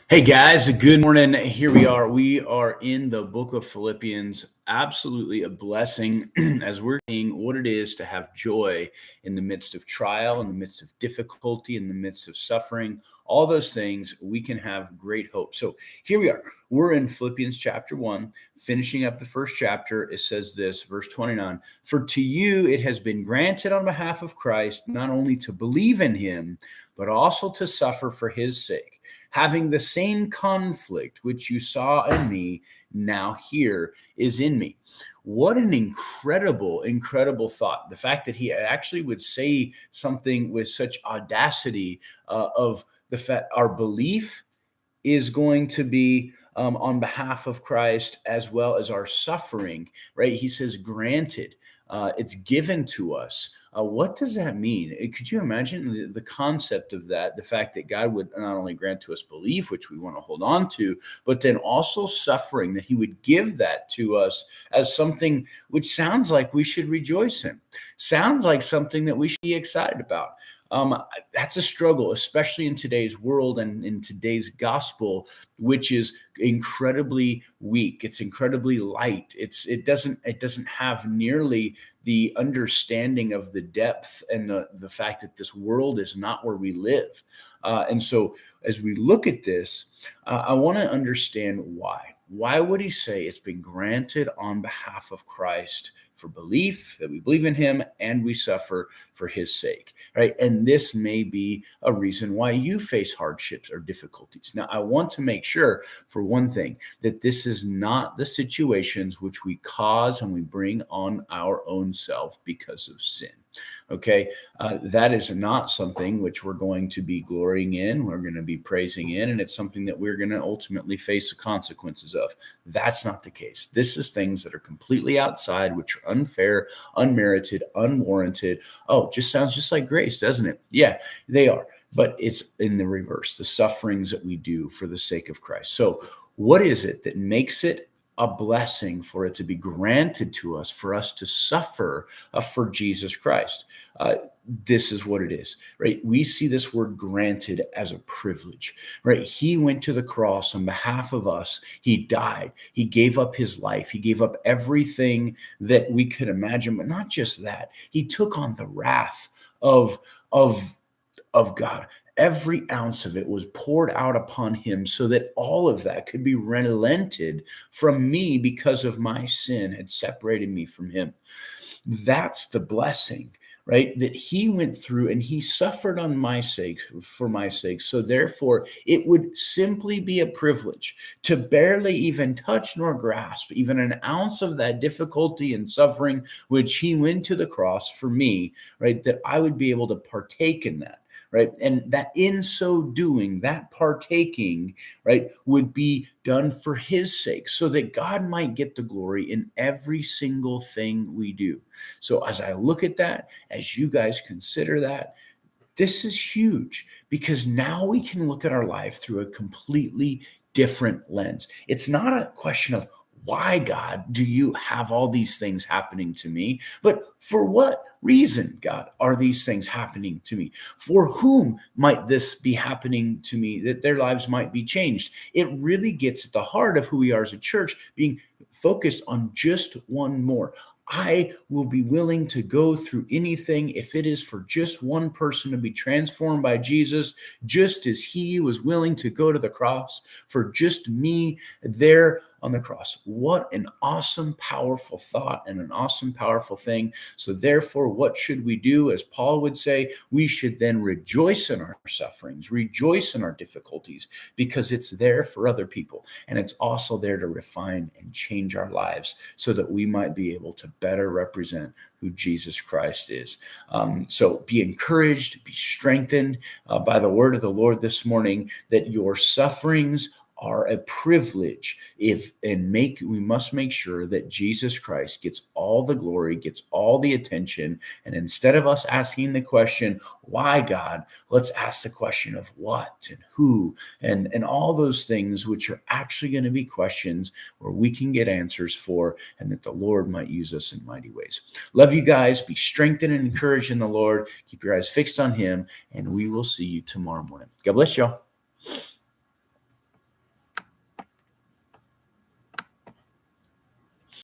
Hey guys, good morning. Here we are. We are in the book of Philippians. Absolutely a blessing as we're seeing what it is to have joy in the midst of trial, in the midst of difficulty, in the midst of suffering. All those things, we can have great hope. So here we are. We're in Philippians chapter 1, finishing up the first chapter. It says this, verse 29, "For to you it has been granted on behalf of Christ not only to believe in him, but also to suffer for his sake, having the same conflict which you saw in me, now here is in me." What an incredible thought. The fact that he actually would say something with such audacity of the fact our belief is going to be on behalf of Christ as well as our suffering, right? He says, granted, it's given to us. What does that mean? Could you imagine the concept of that? The fact that God would not only grant to us belief, which we want to hold on to, but then also suffering, that he would give that to us as something which sounds like we should rejoice in, sounds like something that we should be excited about. That's a struggle, especially in today's world and in today's gospel, which is incredibly weak. It's incredibly light. It doesn't have nearly the understanding of the depth and the fact that this world is not where we live. And so, as we look at this, I want to understand why. Why would he say it's been granted on behalf of Christ for belief, that we believe in him and we suffer for his sake, right? And this may be a reason why you face hardships or difficulties. Now, I want to make sure, for one thing, that this is not the situations which we cause and we bring on our own self because of sin. Okay, that is not something which we're going to be glorying in, we're going to be praising in, and it's something that we're going to ultimately face the consequences of. That's not the case. This is things that are completely outside, which are unfair, unmerited, unwarranted. Oh, just sounds just like grace, doesn't it? Yeah, they are. But it's in the reverse, the sufferings that we do for the sake of Christ. So what is it that makes it a blessing for it to be granted to us, for us to suffer for Jesus Christ? This is what it is, right? We see this word granted as a privilege, right? He went to the cross on behalf of us. He died. He gave up his life. He gave up everything that we could imagine, but not just that. He took on the wrath of, of, of God. Every ounce of it was poured out upon him so that all of that could be relented from me because of my sin had separated me from him. That's the blessing, right? That he went through and he suffered on my sake, for my sake. So therefore, it would simply be a privilege to barely even touch nor grasp even an ounce of that difficulty and suffering, which he went to the cross for me, right? That I would be able to partake in that. Right. And that in so doing, that partaking, right, would be done for his sake so that God might get the glory in every single thing we do. So as I look at that, as you guys consider that, this is huge because now we can look at our life through a completely different lens. It's not a question of why, God, do you have all these things happening to me? But for what reason, God, are these things happening to me? For whom might this be happening to me, that their lives might be changed? It really gets at the heart of who we are as a church, being focused on just one more. I will be willing to go through anything if it is for just one person to be transformed by Jesus, just as he was willing to go to the cross for just me there on the cross. What an awesome, powerful thought and an awesome, powerful thing. So therefore, what should we do? As Paul would say, we should then rejoice in our sufferings, rejoice in our difficulties, because it's there for other people. And it's also there to refine and change our lives so that we might be able to better represent who Jesus Christ is. So be encouraged, be strengthened by the word of the Lord this morning, that your sufferings are a privilege. We must make sure that Jesus Christ gets all the glory, gets all the attention. And instead of us asking the question, why, God, let's ask the question of what and who and all those things, which are actually going to be questions where we can get answers for, and that the Lord might use us in mighty ways. Love you guys. Be strengthened and encouraged in the Lord. Keep your eyes fixed on him, and we will see you tomorrow morning. God bless y'all.